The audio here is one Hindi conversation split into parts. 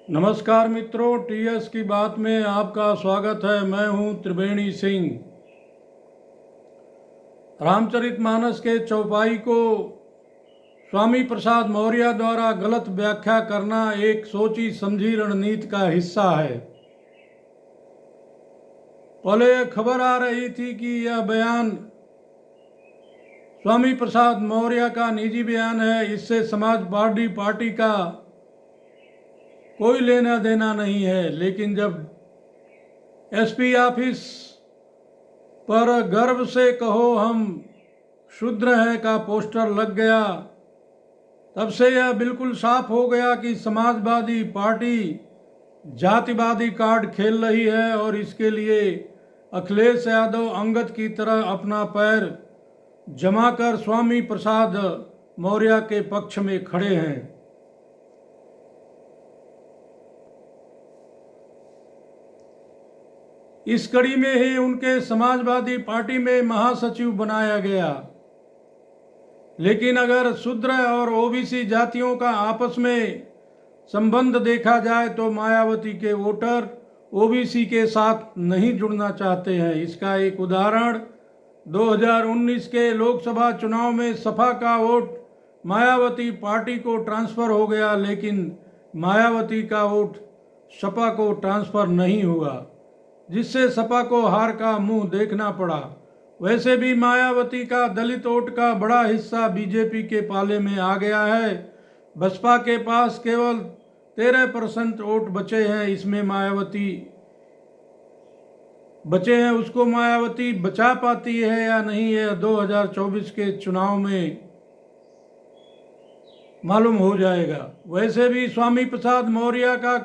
नमस्कार मित्रों, टीएस की बात में आपका स्वागत है। मैं हूं त्रिवेणी सिंह। रामचरितमानस के चौपाई को स्वामी प्रसाद मौर्य द्वारा गलत व्याख्या करना एक सोची समझी रणनीति का हिस्सा है। पहले यह खबर आ रही थी कि यह बयान स्वामी प्रसाद मौर्य का निजी बयान है, इससे समाजवादी पार्टी का कोई लेना देना नहीं है। लेकिन जब एसपी ऑफिस पर गर्व से कहो हम शूद्र हैं का पोस्टर लग गया, तब से यह बिल्कुल साफ हो गया कि समाजवादी पार्टी जातिवादी कार्ड खेल रही है और इसके लिए अखिलेश यादव अंगद की तरह अपना पैर जमाकर स्वामी प्रसाद मौर्य के पक्ष में खड़े हैं। इस कड़ी में ही उनके समाजवादी पार्टी में महासचिव बनाया गया। लेकिन अगर शूद्र और ओबीसी जातियों का आपस में संबंध देखा जाए तो मायावती के वोटर ओबीसी के साथ नहीं जुड़ना चाहते हैं। इसका एक उदाहरण 2019 के लोकसभा चुनाव में सपा का वोट मायावती पार्टी को ट्रांसफर हो गया, लेकिन मायावती का वोट सपा को ट्रांसफर नहीं हुआ, जिससे सपा को हार का मुंह देखना पड़ा। वैसे भी मायावती का दलित वोट का बड़ा हिस्सा बीजेपी के पाले में आ गया है। बसपा के पास केवल 13% वोट बचे हैं। इसमें मायावती बचे हैं, उसको मायावती बचा पाती है या नहीं, यह 2024 के चुनाव में मालूम हो जाएगा। वैसे भी स्वामी प्रसाद मौर्य का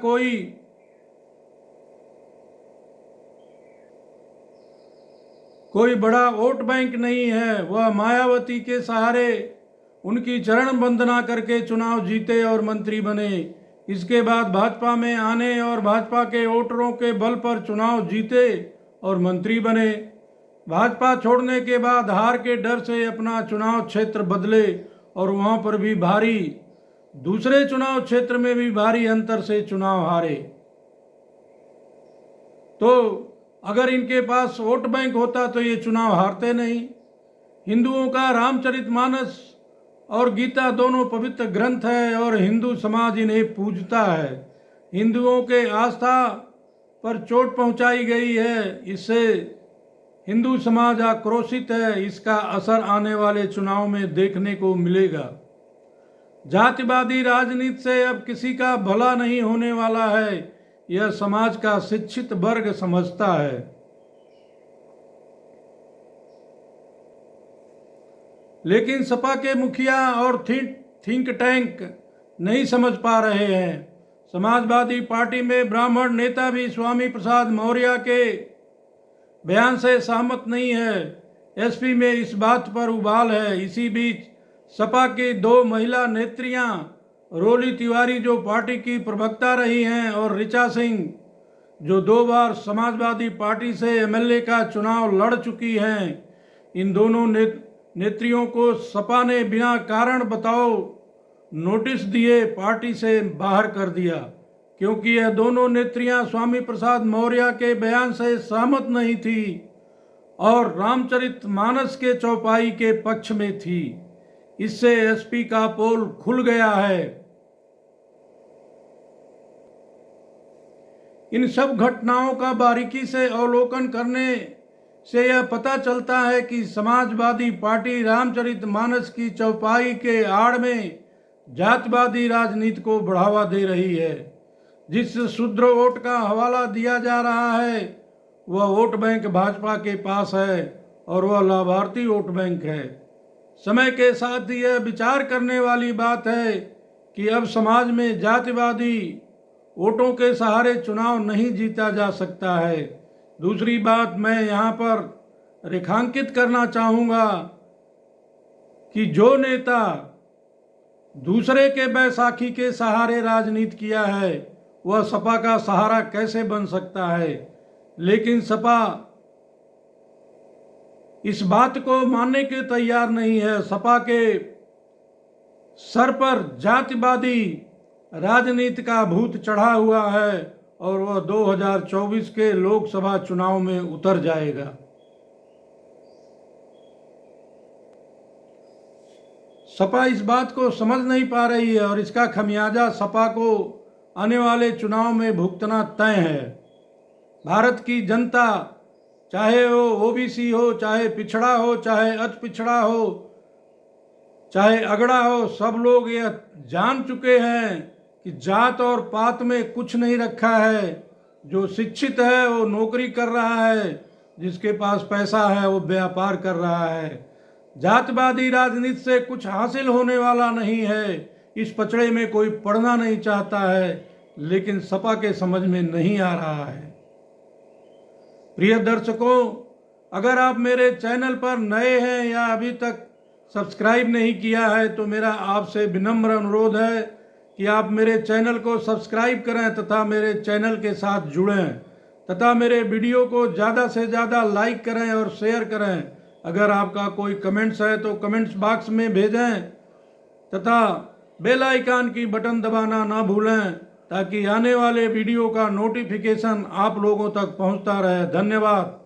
कोई बड़ा वोट बैंक नहीं है। वह मायावती के सहारे उनकी चरण वंदना करके चुनाव जीते और मंत्री बने। इसके बाद भाजपा में आने और भाजपा के वोटरों के बल पर चुनाव जीते और मंत्री बने। भाजपा छोड़ने के बाद हार के डर से अपना चुनाव क्षेत्र बदले और वहां पर भी दूसरे चुनाव क्षेत्र में भी भारी अंतर से चुनाव हारे। तो अगर इनके पास वोट बैंक होता तो ये चुनाव हारते नहीं। हिंदुओं का रामचरितमानस और गीता दोनों पवित्र ग्रंथ है और हिंदू समाज इन्हें पूजता है। हिंदुओं के आस्था पर चोट पहुंचाई गई है, इससे हिंदू समाज आक्रोशित है। इसका असर आने वाले चुनाव में देखने को मिलेगा। जातिवादी राजनीति से अब किसी का भला नहीं होने वाला है, यह समाज का शिक्षित वर्ग समझता है। लेकिन सपा के मुखिया और थिंक टैंक नहीं समझ पा रहे हैं। समाजवादी पार्टी में ब्राह्मण नेता भी स्वामी प्रसाद मौर्य के बयान से सहमत नहीं है। एसपी में इस बात पर उबाल है। इसी बीच सपा की 2 महिला नेत्रियां रोली तिवारी जो पार्टी की प्रवक्ता रही हैं और ऋचा सिंह जो 2 बार समाजवादी पार्टी से एमएलए का चुनाव लड़ चुकी हैं, इन दोनों नेत्रियों को सपा ने बिना कारण बताओ नोटिस दिए पार्टी से बाहर कर दिया, क्योंकि यह दोनों नेत्रियां स्वामी प्रसाद मौर्य के बयान से सहमत नहीं थी और रामचरितमानस के चौपाई के पक्ष में थी। इससे एसपी का पोल खुल गया है। इन सब घटनाओं का बारीकी से अवलोकन करने से यह पता चलता है कि समाजवादी पार्टी रामचरितमानस की चौपाई के आड़ में जातिवादी राजनीति को बढ़ावा दे रही है। जिस शूद्र वोट का हवाला दिया जा रहा है वह वोट बैंक भाजपा के पास है और वह लाभार्थी वोट बैंक है। समय के साथ यह विचार करने वाली बात है कि अब समाज में जातिवादी वोटों के सहारे चुनाव नहीं जीता जा सकता है। दूसरी बात मैं यहाँ पर रेखांकित करना चाहूँगा कि जो नेता दूसरे के बैसाखी के सहारे राजनीति किया है वह सपा का सहारा कैसे बन सकता है। लेकिन सपा इस बात को मानने के तैयार नहीं है। सपा के सर पर जातिवादी राजनीति का भूत चढ़ा हुआ है और वह 2024 के लोकसभा चुनाव में उतर जाएगा। सपा इस बात को समझ नहीं पा रही है और इसका खमियाजा सपा को आने वाले चुनाव में भुगतना तय है। भारत की जनता, चाहे वो ओबीसी हो, चाहे पिछड़ा हो, चाहे अति पिछड़ा हो, चाहे अगड़ा हो, सब लोग यह जान चुके हैं कि जात और पात में कुछ नहीं रखा है। जो शिक्षित है वो नौकरी कर रहा है, जिसके पास पैसा है वो व्यापार कर रहा है। जातवादी राजनीति से कुछ हासिल होने वाला नहीं है। इस पचड़े में कोई पढ़ना नहीं चाहता है, लेकिन सपा के समझ में नहीं आ रहा है। प्रिय दर्शकों, अगर आप मेरे चैनल पर नए हैं या अभी तक सब्सक्राइब नहीं किया है तो मेरा आपसे विनम्र अनुरोध है कि आप मेरे चैनल को सब्सक्राइब करें तथा मेरे चैनल के साथ जुड़ें तथा मेरे वीडियो को ज़्यादा से ज़्यादा लाइक करें और शेयर करें। अगर आपका कोई कमेंट्स है तो कमेंट्स बॉक्स में भेजें तथा बेल आइकन की बटन दबाना ना भूलें ताकि आने वाले वीडियो का नोटिफिकेशन आप लोगों तक पहुंचता रहे। धन्यवाद।